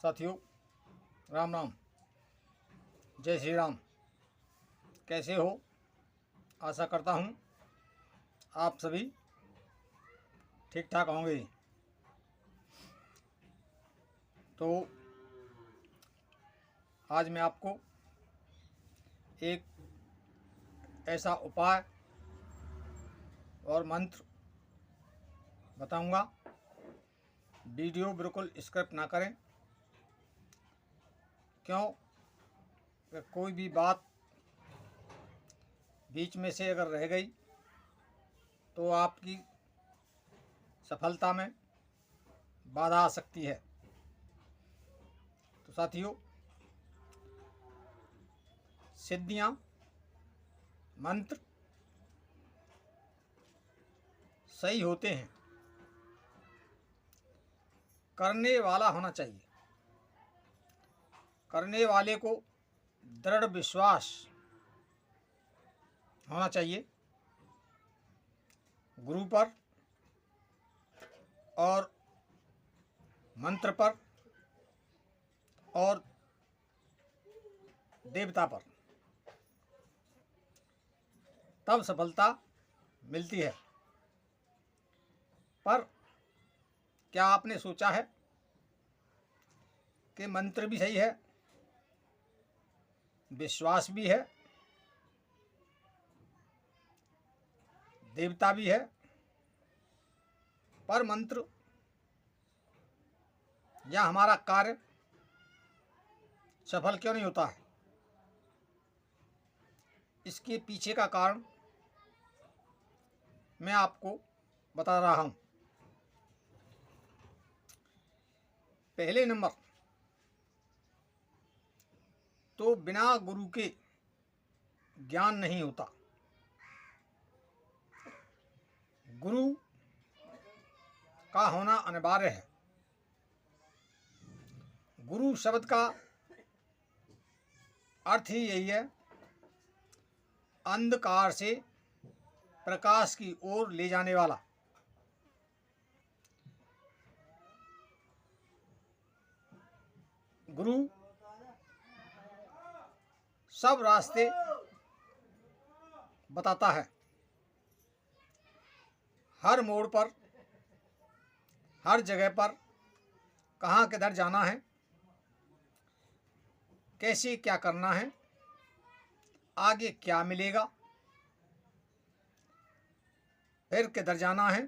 साथियों, राम राम, जय श्री राम। कैसे हो? आशा करता हूँ आप सभी ठीक ठाक होंगे। तो आज मैं आपको एक ऐसा उपाय और मंत्र बताऊंगा। वीडियो बिल्कुल स्किप ना करें, क्यों कि कोई भी बात बीच में से अगर रह गई तो आपकी सफलता में बाधा आ सकती है। तो साथियों, सिद्धियां, मंत्र सही होते हैं, करने वाला होना चाहिए। करने वाले को दृढ़ विश्वास होना चाहिए गुरु पर और मंत्र पर और देवता पर, तब सफलता मिलती है। पर क्या आपने सोचा है कि मंत्र भी सही है, विश्वास भी है, देवता भी है, पर मंत्र या हमारा कार्य सफल क्यों नहीं होता है? इसके पीछे का कारण मैं आपको बता रहा हूं। पहले नंबर तो बिना गुरु के ज्ञान नहीं होता। गुरु का होना अनिवार्य है। गुरु शब्द का अर्थ ही यही है, अंधकार से प्रकाश की ओर ले जाने वाला। गुरु सब रास्ते बताता है। हर मोड़ पर, हर जगह पर कहाँ किधर जाना है, कैसे क्या करना है, आगे क्या मिलेगा, फिर किधर जाना है,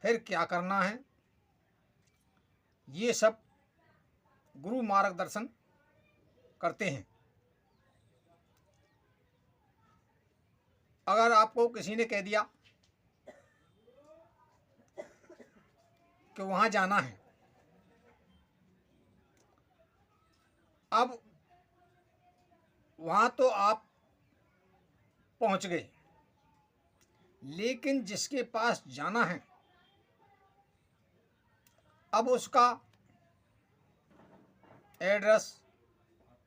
फिर क्या करना है, ये सब गुरु मार्गदर्शन करते हैं। अगर आपको किसी ने कह दिया कि वहाँ जाना है, अब वहाँ तो आप पहुँच गए, लेकिन जिसके पास जाना है अब उसका एड्रेस,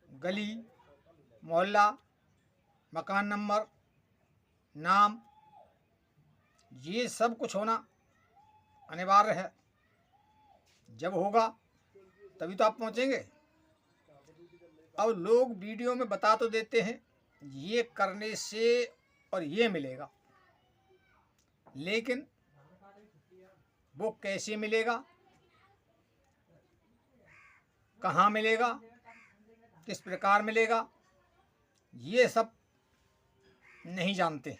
गली, मोहल्ला, मकान नंबर, नाम, ये सब कुछ होना अनिवार्य है। जब होगा तभी तो आप पहुंचेंगे। अब लोग वीडियो में बता तो देते हैं ये करने से और ये मिलेगा, लेकिन वो कैसे मिलेगा, कहाँ मिलेगा, किस प्रकार मिलेगा, ये सब नहीं जानते।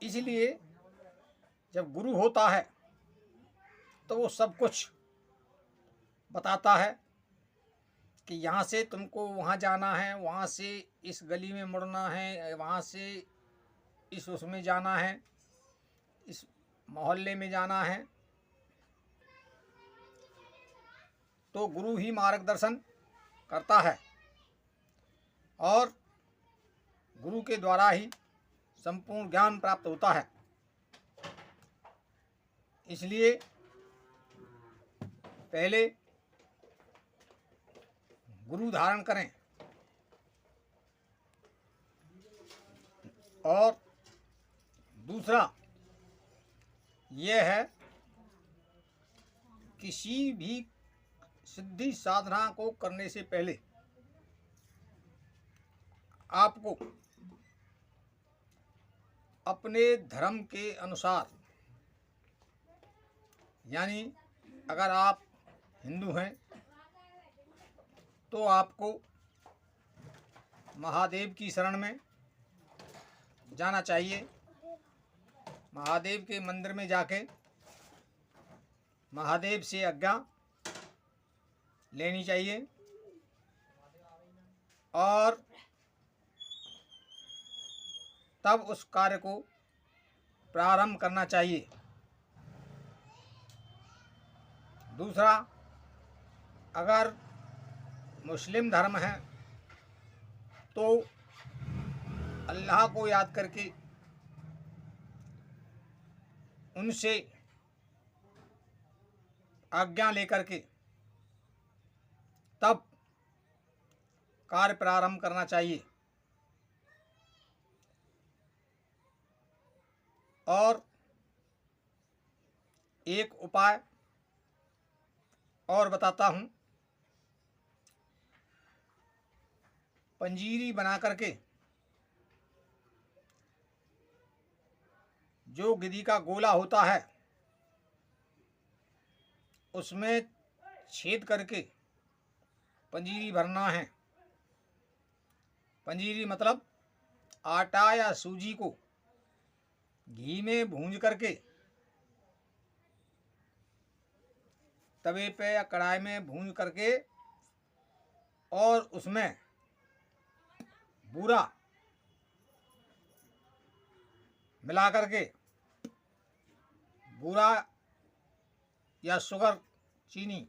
इसलिए जब गुरु होता है तो वो सब कुछ बताता है कि यहाँ से तुमको वहाँ जाना है, वहाँ से इस गली में मुड़ना है, वहाँ से इस उसमें जाना है, इस मोहल्ले में जाना है। तो गुरु ही मार्गदर्शन करता है और गुरु के द्वारा ही संपूर्ण ज्ञान प्राप्त होता है। इसलिए पहले गुरु धारण करें और दूसरा यह है किसी भी सिद्धि साधना को करने से पहले आपको अपने धर्म के अनुसार, यानी अगर आप हिंदू हैं तो आपको महादेव की शरण में जाना चाहिए। महादेव के मंदिर में जाके महादेव से आज्ञा लेनी चाहिए और तब उस कार्य को प्रारंभ करना चाहिए। दूसरा, अगर मुस्लिम धर्म है तो अल्लाह को याद करके उनसे आज्ञा लेकर के तब कार्य प्रारंभ करना चाहिए। और एक उपाय और बताता हूँ। पंजीरी बना करके जो गिद्दी का गोला होता है उसमें छेद करके पंजीरी भरना है। पंजीरी मतलब आटा या सूजी को घी में भूंज करके तवे पे या कढ़ाई में भूंज करके और उसमें बूरा मिला करके, बूरा या शुगर चीनी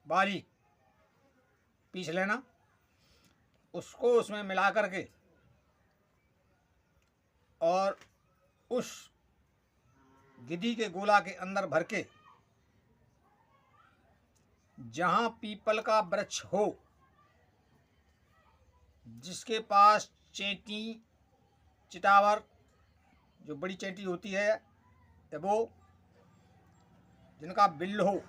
बारीक पीस लेना, उसको उसमें मिला करके और उस गिद्दी के गोला के अंदर भर के जहाँ पीपल का वृक्ष हो, जिसके पास चेंटी चिटावर जो बड़ी चेंटी होती है वो जिनका बिल हो,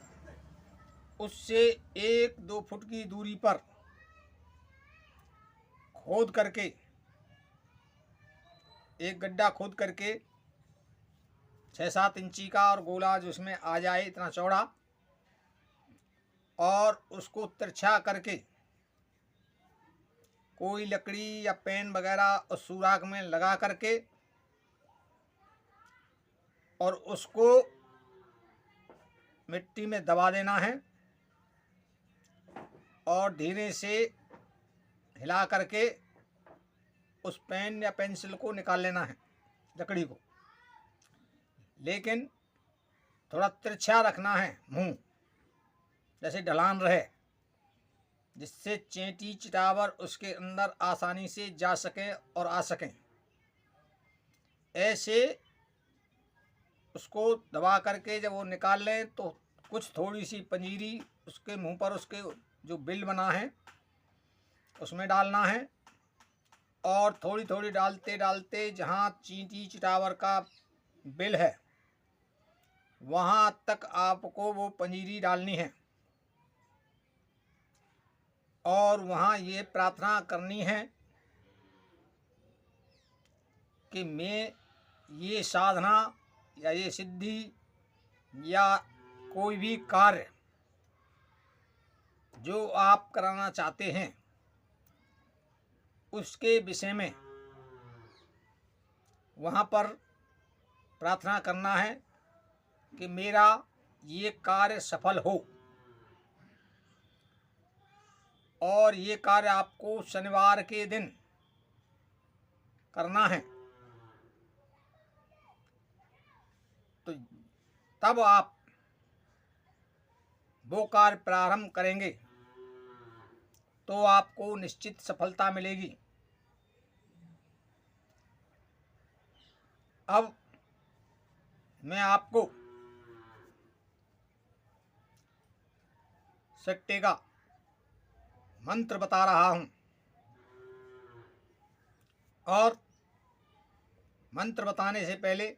उससे 1-2 फुट की दूरी पर खोद करके, एक गड्ढा खोद करके 6-7 इंची का और गोला जिसमें आ जाए इतना चौड़ा, और उसको तिरछा करके कोई लकड़ी या पेन वगैरह उस सुराख में लगा करके और उसको मिट्टी में दबा देना है और धीरे से हिला करके उस पेन या पेंसिल को निकाल लेना है, लकड़ी को। लेकिन थोड़ा तिरछा रखना है मुंह, जैसे ढलान रहे, जिससे चेंटी चिटावर उसके अंदर आसानी से जा सकें और आ सकें। ऐसे उसको दबा करके जब वो निकाल लें तो कुछ थोड़ी सी पंजीरी उसके मुंह पर, उसके जो बिल बना है उसमें डालना है और थोड़ी थोड़ी डालते डालते जहाँ चींटी चिटावर का बिल है वहाँ तक आपको वो पंजीरी डालनी है और वहाँ ये प्रार्थना करनी है कि मैं ये साधना या ये सिद्धि या कोई भी कार्य जो आप कराना चाहते हैं उसके विषय में वहाँ पर प्रार्थना करना है कि मेरा ये कार्य सफल हो। और ये कार्य आपको शनिवार के दिन करना है। तो तब आप वो कार्य प्रारंभ करेंगे तो आपको निश्चित सफलता मिलेगी। अब मैं आपको सट्टे का मंत्र बता रहा हूँ और मंत्र बताने से पहले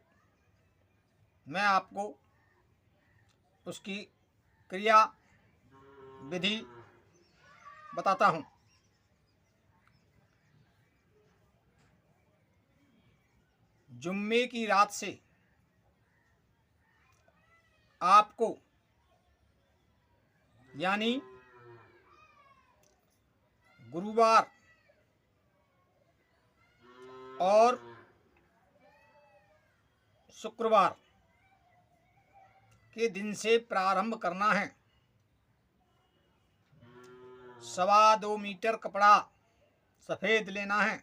मैं आपको उसकी क्रिया विधि बताता हूँ। जुम्मे की रात से आपको यानी गुरुवार और शुक्रवार के दिन से प्रारंभ करना है। 2.25 मीटर कपड़ा सफ़ेद लेना है,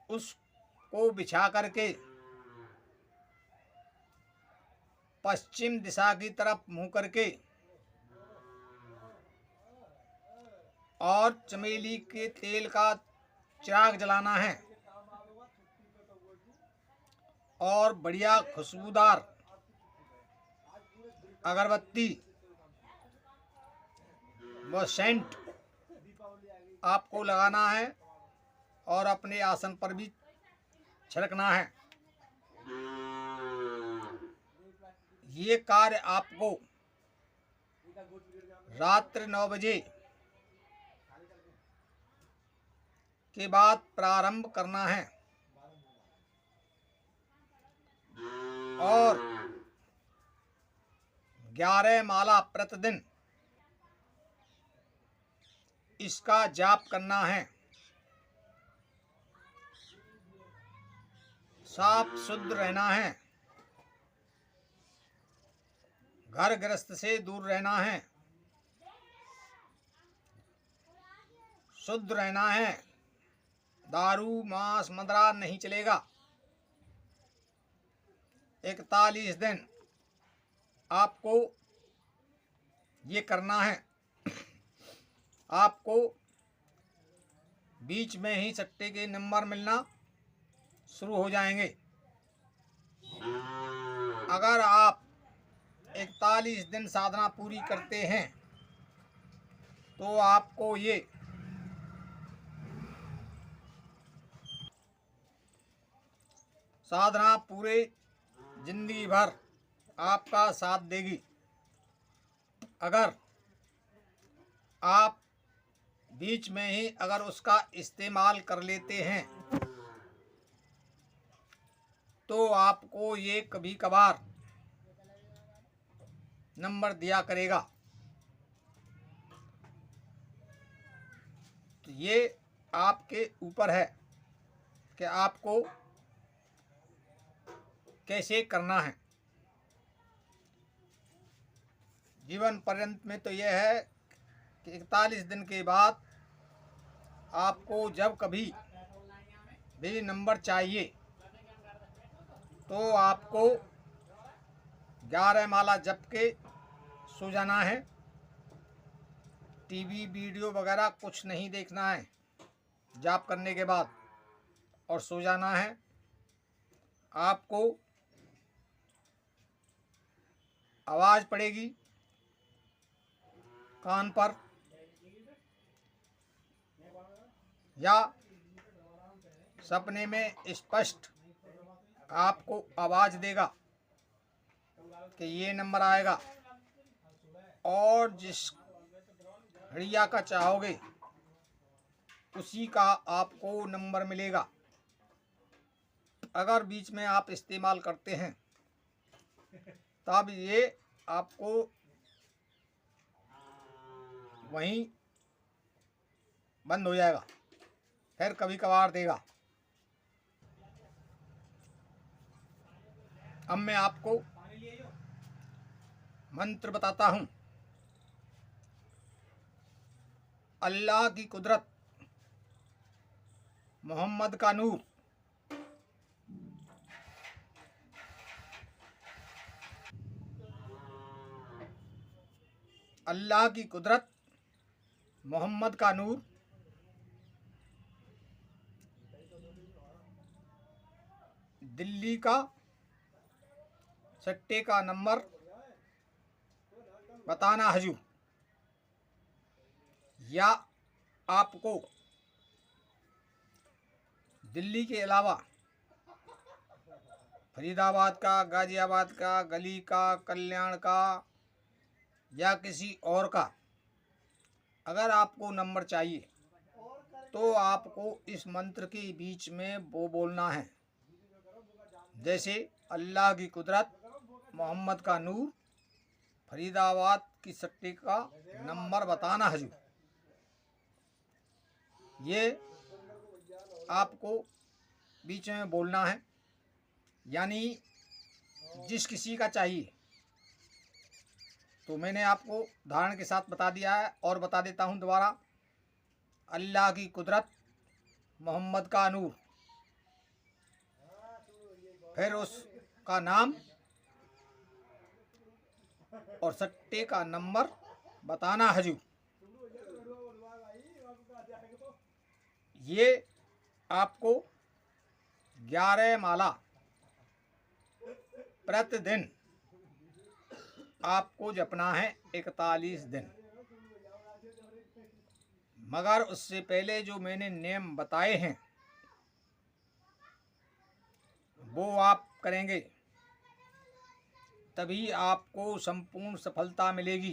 उसको बिछा करके पश्चिम दिशा की तरफ मुंह करके और चमेली के तेल का चिराग जलाना है और बढ़िया खुशबूदार अगरबत्ती व सेंट आपको लगाना है और अपने आसन पर भी छिड़कना है। ये कार्य आपको रात्रि 9 बजे के बाद प्रारंभ करना है और 11 माला प्रतिदिन इसका जाप करना है। साफ शुद्ध रहना है, घर गृहस्थ से दूर रहना है, शुद्ध रहना है, दारू मांस मदिरा नहीं चलेगा। 41 दिन आपको ये करना है। आपको बीच में ही सट्टे के नंबर मिलना शुरू हो जाएंगे। अगर आप 41 दिन साधना पूरी करते हैं तो आपको ये साधना पूरे जिंदगी भर आपका साथ देगी। अगर आप बीच में ही अगर उसका इस्तेमाल कर लेते हैं तो आपको ये कभी कभार नंबर दिया करेगा। तो ये आपके ऊपर है कि आपको कैसे करना है। जीवन पर्यंत में तो यह है कि 41 दिन के बाद आपको जब कभी भी नंबर चाहिए तो आपको 11 माला जप के सो जाना है। टीवी वीडियो वगैरह कुछ नहीं देखना है जाप करने के बाद और सो जाना है। आपको आवाज़ पड़ेगी कान पर या सपने में स्पष्ट आपको आवाज़ देगा कि ये नंबर आएगा और जिस घड़िया का चाहोगे उसी का आपको नंबर मिलेगा। अगर बीच में आप इस्तेमाल करते हैं तब ये आपको वहीं बंद हो जाएगा, फिर कभी कभार देगा। अब मैं आपको मंत्र बताता हूँ। अल्लाह की कुदरत, मोहम्मद का नूर, अल्लाह की कुदरत, मोहम्मद का नूर, दिल्ली का सट्टे का नंबर बताना हजूर, या आपको दिल्ली के अलावा फरीदाबाद का, गाजियाबाद का, गली का, कल्याण का, या किसी और का अगर आपको नंबर चाहिए तो आपको इस मंत्र के बीच में वो बोलना है, जैसे अल्लाह की कुदरत, मोहम्मद का नूर, फरीदाबाद की सट्टी का नंबर बताना हजूर। ये आपको बीच में बोलना है, यानी जिस किसी का चाहिए। तो मैंने आपको उदाहरण के साथ बता दिया है और बता देता हूँ दोबारा। अल्लाह की कुदरत, मोहम्मद का नूर, फिर उसका नाम और सट्टे का नंबर बताना हजूर। ये आपको 11 माला प्रतिदिन आपको जपना है, 41 दिन। मगर उससे पहले जो मैंने नियम बताए हैं वो आप करेंगे, तभी आपको संपूर्ण सफलता मिलेगी।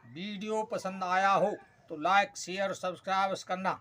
वीडियो पसंद आया हो तो लाइक, शेयर और सब्सक्राइब करना।